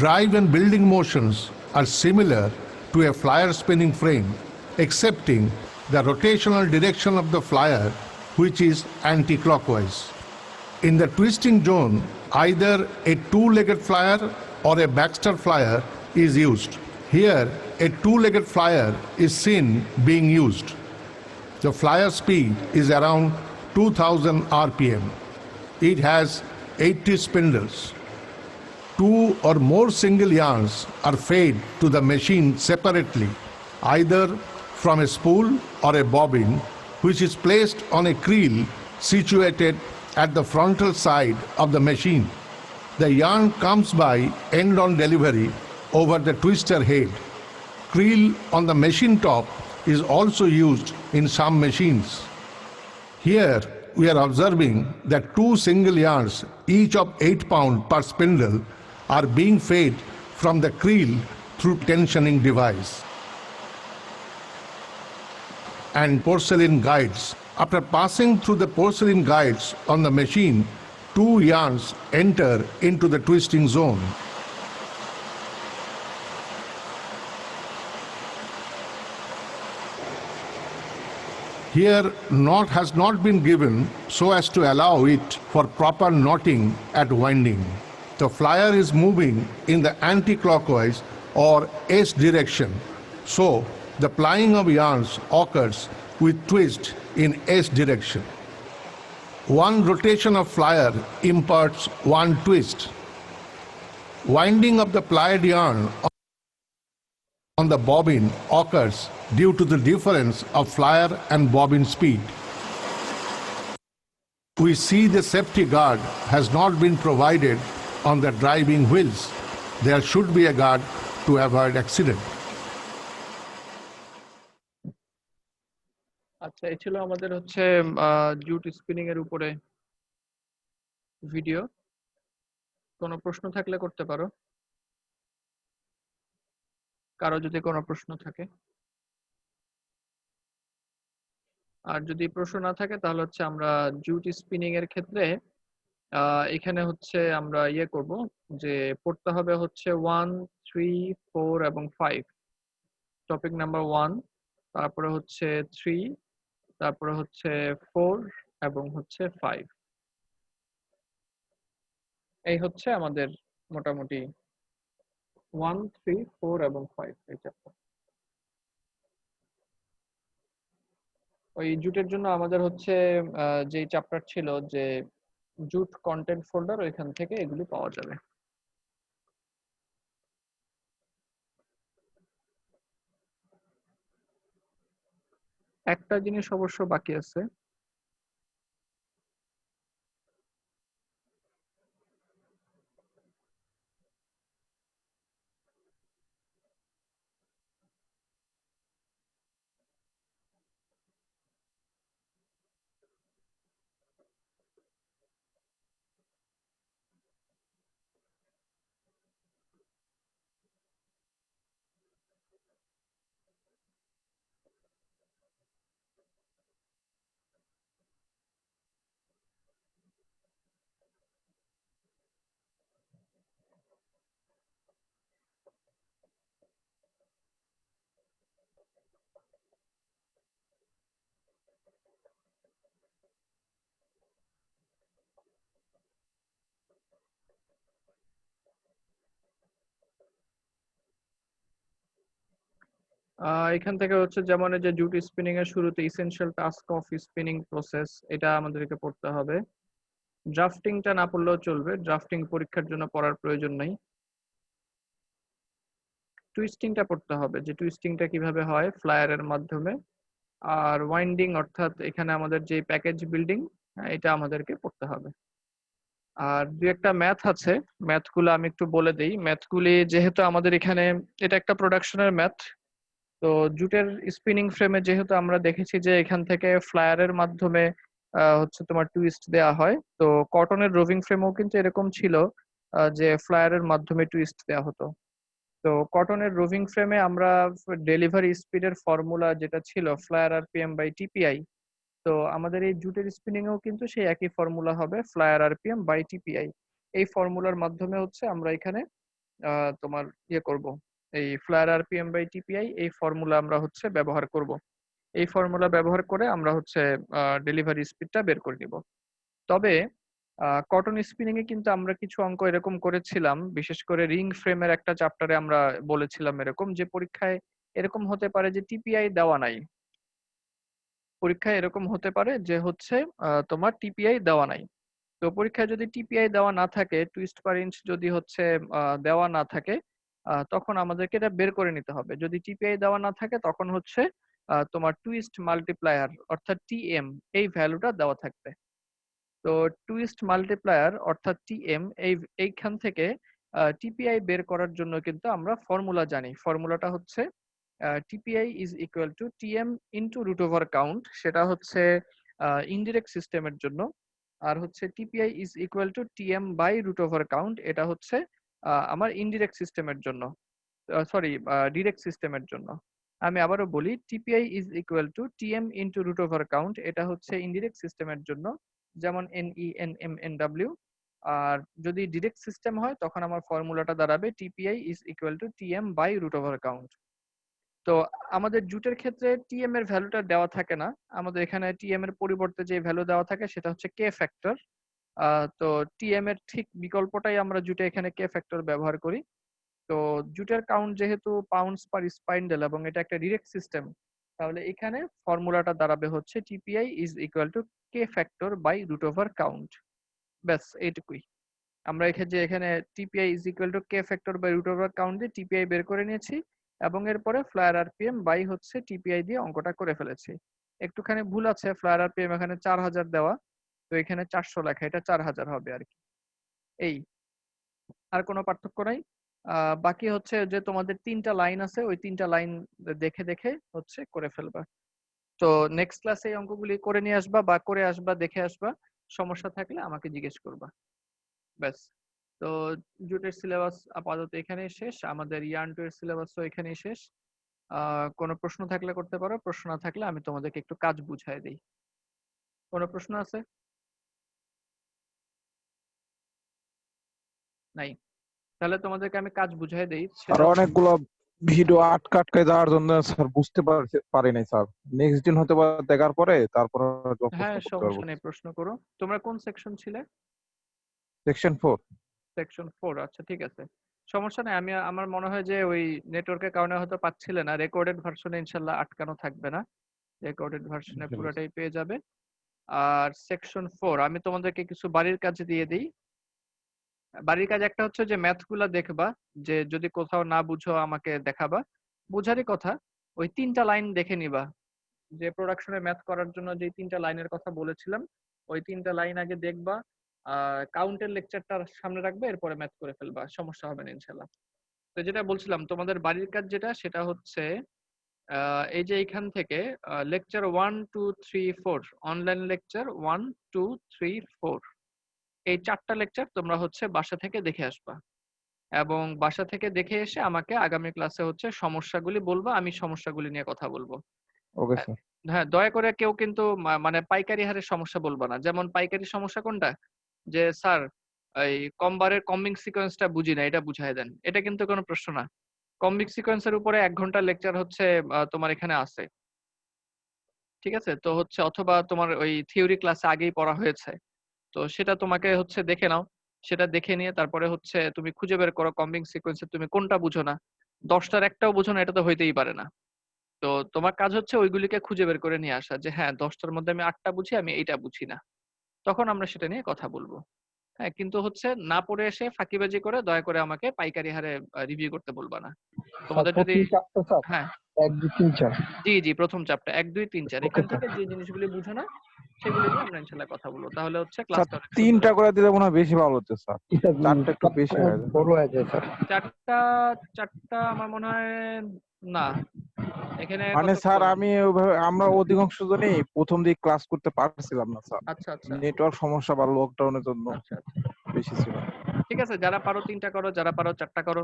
Drive and building motions are similar to a flyer spinning frame, excepting the rotational direction of the flyer, which is anti-clockwise. In the twisting zone, either a two-legged flyer or a Baxter flyer is used. Here, a two-legged flyer is seen being used. The flyer speed is around 2000 RPM. It has 80 spindles. Two or more single yarns are fed to the machine separately, either from a spool or a bobbin, which is placed on a creel situated at the frontal side of the machine. The yarn comes by end-on delivery over the twister head. creel on the machine top is also used in some machines. Here we are observing that two single yarns, each of 8 pounds per spindle, are being fed from the creel through tensioning device and porcelain guides. After passing through the porcelain guides on the machine, two yarns enter into the twisting zone. Here, knot has not been given so as to allow it for proper knotting at winding. The flyer is moving in the anti-clockwise or S direction, so the plying of yarns occurs with twist in S direction. One rotation of flyer imparts one twist. Winding of the plied yarn on the bobbin occurs due to the difference of flyer and bobbin speed. We see the safety guard has not been provided on the driving wheels. There should be a guard to avoid accident. আচ্ছা, এই ছিল আমাদের হচ্ছে jute spinning এর উপরে video. কোনো প্রশ্ন থাকলে করতে পারো, কারো যদি কোনো প্রশ্ন থাকে। আর যদি প্রশ্ন না থাকে তাহলে হচ্ছে আমরা জুট স্পিনিং এর ক্ষেত্রে এখানে হচ্ছে আমরা ইয়ে করব যে পড়তে হবে হচ্ছে 1, 3, 4 এবং 5। টপিক নাম্বার 1, তারপরে হচ্ছে 3, তারপরে হচ্ছে 4 এবং হচ্ছে 5। এই হচ্ছে আমাদের মোটামুটি 1, 3, 4 এবং 5 এই চ্যাপ্টার। ওই জুটের জন্য আমাদের হচ্ছে যে চ্যাপ্টার ছিল যে জুট কন্টেন্ট ফোল্ডার, ওইখান থেকে এগুলি পাওয়া যাবে। একটা জিনিস অবশ্য বাকি আছে। এখান থেকে হচ্ছে যেমন এই যে জুট স্পিনিং এর শুরুতে essential task of spinning process, এটা আমাদেরকে পড়তে হবে। ড্রাফটিংটা না পড়লেও চলবে, ড্রাফটিং পরীক্ষার জন্য পড়ার প্রয়োজন নাই। টুইস্টিংটা পড়তে হবে, যে টুইস্টিংটা কিভাবে হয় ফ্লায়ারের মাধ্যমে। আর ওয়াইন্ডিং অর্থাৎ এখানে আমাদের যে প্যাকেজ বিল্ডিং, এটা আমাদেরকে পড়তে হবে। আর দু একটা ম্যাথ আছে, ম্যাথগুলো আমি একটু বলে দেই। ম্যাথগুলি যেহেতু আমাদের এখানে এটা একটা প্রোডাকশনের ম্যাথ, তো জুটের স্পিনিং ফ্রেমে যেহেতু আমরা দেখেছি যে এখান থেকে ফ্লায়ারের মাধ্যমে হচ্ছে তোমার টুইস্ট দেয়া হয়, তো কটনের রোভিং ফ্রেমও কিন্তু এরকম ছিল যে ফ্লায়ারের মাধ্যমে টুইস্ট দেওয়া হতো। তো কটনের রোভিং ফ্রেমে আমরা ডেলিভারি স্পিডের ফর্মুলা যেটা ছিল ফ্লায়ার আরপিএম বাই টিপিআই, তো আমাদের এই জুটের স্পিনিং এও কিন্তু সেই একই ফর্মুলা হবে, ফ্লায়ার আরপিএম বাই টিপিআই। এই ফর্মুলার মাধ্যমে হচ্ছে আমরা এখানে তোমার ইয়ে করব, এই ফ্লায়ার আরপিএম বাই টিপিআই এই ফর্মুলা আমরা হচ্ছে ব্যবহার করব। এই ফর্মুলা ব্যবহার করে আমরা হচ্ছে ডেলিভারি স্পিডটা বের করে নিব। তবে কটন স্পিনিং এ কিন্তু আমরা কিছু অঙ্ক এরকম করেছিলাম, বিশেষ করে রিং ফ্রেমের একটা চ্যাপ্টারে আমরা বলেছিলাম এরকম যে পরীক্ষায় এরকম হতে পারে যে টিপিআই দেওয়া নাই। পরীক্ষায় এরকম হতে পারে যে হচ্ছে তোমার টিপিআই দেওয়া নাই। তো পরীক্ষায় যদি টিপিআই দেওয়া না থাকে, টুইস্ট পার ইঞ্চ যদি হচ্ছে দেওয়া না থাকে, তখন আমাদেরকে এটা বের করে নিতে হবে। যদি টিপিআই দেওয়া না থাকে তখন হচ্ছে তোমার টুইস্ট মাল্টিপ্লায়ার অর্থাৎ টিএম এই ভ্যালুটা দেওয়া থাকবে। তো টুইস্ট মাল্টিপ্লায়ার অর্থাৎ টিএম এইখান থেকে টিপিআই বের করার জন্য কিন্তু আমরা ফর্মুলা জানি। ফর্মুলাটা হচ্ছে TPI is equal to TM into root over count, সেটা হচ্ছে ইনডিরেক্ট সিস্টেমের জন্য। আর হচ্ছে TPI is equal to TM by root over count, এটা হচ্ছে আমার ইনডিরেক্ট সিস্টেমের জন্য, সরি ডিরেক্ট সিস্টেমের জন্য। আমি আবারও বলি, TPI is equal to TM into root over count, এটা হচ্ছে ইনডিরেক্ট সিস্টেমের জন্য, যেমন NENMNW। আর যদি ডিরেক্ট সিস্টেম হয় তখন আমার ফর্মুলাটা দাঁড়াবে TPI is equal to TM by root over count. তো আমাদের জুটের ক্ষেত্রে টিএম এর ভ্যালুটা দেওয়া থাকে না, আমাদের এখানে টিএম এর পরিবর্তে যে ভ্যালু দেওয়া থাকে সেটা হচ্ছে কে ফ্যাক্টর। তো টিএম এর ঠিক বিকল্পটাই আমরা জুটে এখানে কে ফ্যাক্টর ব্যবহার করি। তো জুটের কাউন্ট যেহেতু পাউন্ডস পার স্পাইন্ডেল এবং এটা একটা ডিরেক্ট সিস্টেম, তাহলে এখানে ফর্মুলাটা দাঁড়াবে হচ্ছে TPI is equal to K factor by root over count. ব্যাস এইটুকুই। আমরা এখানে TPI is equal to K factor by root over count দিয়ে টিপিআই বের করে নিয়েছি এবং এরপরে ফ্লায়ার আরপিএম বাই হচ্ছে টিপিআই দিয়ে অঙ্কটা করে ফেলেছি। একটুখানি ভুল আছে, ফ্লায়ার আরপিএম এখানে 4000 দেওয়া, তো এখানে 400 লেখা, এটা 4000 হবে আর কি। এই, আর কোনো পার্থক্য নাই। বাকি হচ্ছে যে তোমাদের 3টা লাইন আছে, ওই 3টা লাইন দেখে দেখে হচ্ছে করে ফেলবা। তো নেক্সট ক্লাসে এই অঙ্কগুলি করে নিয়ে আসবা বা করে আসবা, দেখে আসবা। সমস্যা থাকলে আমাকে জিজ্ঞেস করবা। ব্যাস। তো জুটের সিলেবাস আপাতত এখানেই শেষ, আমাদের ইয়ার্ন 2 এর সিলেবাসও এখানেই শেষ। কোনো প্রশ্ন থাকলে করতে পারো, প্রশ্ন না থাকলে আমি তোমাদেরকে একটু কাজ বুঝাই দিই। কোনো প্রশ্ন আছে? নাই? তাহলে তোমাদেরকে আমি কাজ বুঝাই দেই। আর সেটা অনেকগুলো ভিডিও আটকে যাওয়ার জন্য স্যার বুঝতে পারি নাই স্যার। নেক্সট দিন হয়তো বা দেখার পরে তারপর প্রশ্ন হ্যাঁ, করতে পারবো। সমস্যা নেই, প্রশ্ন করো। তোমরা কোন সেকশন ছিলে? সেকশন 4। সেকশন 4, আচ্ছা ঠিক আছে, সমস্যা নেই। আমার মনে হয় যে ওই নেটওয়ার্কের কারণে হয়তো পাচ্ছিলে না। রেকর্ডেড ভার্সনে ইনশাল্লাহ আটকানো থাকবে না, রেকর্ডেড ভার্সনে পুরোটাই পেয়ে যাবে। আর সেকশন 4 আমি তোমাদেরকে কিছু বাড়ির কাজ দিয়ে দিই। বাড়ির কাজ একটা হচ্ছে যে ম্যাথ গুলা দেখবা, যে যদি কোথাও না বুঝো আমাকে দেখাবা। বুঝারই কথা, ওই 3টা লাইন দেখে নিবা। যে প্রোডাকশনে ম্যাথ করার জন্য যে 3টা লাইনের কথা বলেছিলাম, ওই 3টা লাইন আগে দেখবা। কাউন্টের লেকচারটা সামনে রাখবে, এরপরে ম্যাথ করে ফেলবা, সমস্যা হবে না ইনশাল্লাহ। তো যেটা বলছিলাম, তোমাদের বাড়ির কাজ যেটা, সেটা হচ্ছে এই যে এইখান থেকে লেকচার 1 2 3 4, অনলাইন লেকচার 1 2 3 4, এই 4টা লেকচার তোমরা হচ্ছে বাসা থেকে দেখে আসবা এবং বাসা থেকে দেখে এসে আমাকে আগামী ক্লাসে হচ্ছে সমস্যাগুলি বলবা, আমি সমস্যাগুলি নিয়ে কথা বলবো। ওকে হ্যাঁ, স্যার। হ্যাঁ, দয়া করে কেউ কিন্তু মানে পাইকারি হারের সমস্যা বলবা না। যেমন পাইকারি সমস্যা কোনটা, যে স্যার এই কমবারের কম্বিং সিকোয়েন্সটা বুঝি না, এটা বুঝাই দেন, এটা কিন্তু কোনো প্রশ্ন না। কম্বিং সিকোয়েন্সের উপরে 1 ঘন্টা লেকচার হচ্ছে তোমার এখানে আছে, ঠিক আছে? তো হচ্ছে অথবা তোমার ওই থিওরি ক্লাসে আগেই পড়া হয়েছে, তো সেটা তোমাকে হচ্ছে দেখে নাও। সেটা দেখে নিয়ে তারপরে হচ্ছে তুমি খুঁজে বের করো কম্বিং সিকোয়েন্সে তুমি কোনটা বুঝো না। 10টার একটাও বুঝো না, এটা তো হইতেই পারে না। তো তোমার কাজ হচ্ছে ওইগুলিকে খুঁজে বের করে নিয়ে আসা, যে হ্যাঁ 10টার মধ্যে আমি 8টা বুঝি, আমি এইটা বুঝি না। তখন আমরা সেটা নিয়ে কথা বলবো। হ্যাঁ, কিন্তু হচ্ছে না পড়ে এসে ফাঁকিবাজি করে দয়া করে আমাকে পাইকারি হারে রিভিউ করতে বলবা না। স্যার তোমাদের যদি, প্রথম চারটা স্যার হ্যাঁ 1 2 3 4। জি জি, প্রথম চ্যাপ্টার 1 2 3 4, ওকে এখান স্যার। থেকে যে জিনিসগুলি বুঝো না সেগুলি নিয়ে আমরা ইনশাল্লাহ কথা বলবো, তাহলে হচ্ছে স্যার ক্লাসটা অনেক সুন্দর 3টা হবে। করে দিলে মনে হয় বেশি ভালো হতো স্যার। এটা 4টা একটু বেশি হয়ে যায়। বড় হয়ে যায় স্যার। চারটা, চারটা আমার মনে হয় না, এখানে মানে স্যার কতক্ষণ? আমি আমরা অধিকাংশ জনই প্রথম দিকে ক্লাস করতে পারছিলাম না স্যার। আচ্ছা আচ্ছা নেটওয়ার্ক সমস্যা বা লকডাউনের জন্য আচ্ছা আচ্ছা, বেশি ছিল। ঠিক আছে, যারা পারো 3টা করো, যারা পারো 4টা করো,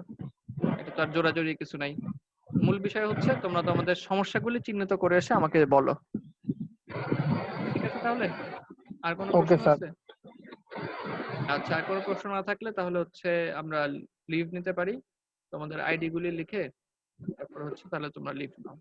এটা তো আর জোরাজুরি কিছু নাই। মূল বিষয় হচ্ছে তোমরা তোমাদের সমস্যাগুলি চিহ্নিত করে এসে আমাকে বলো, ঠিক আছে? তাহলে আর কোনো ওকে প্রশ্ন স্যার। আছে? আচ্ছা, আর কোনো প্রশ্ন না থাকলে তাহলে হচ্ছে আমরা লিভ নিতে পারি। তোমাদের আইডি গুলি লিখে তারপর হচ্ছে তাহলে তোমরা লিভ নাও।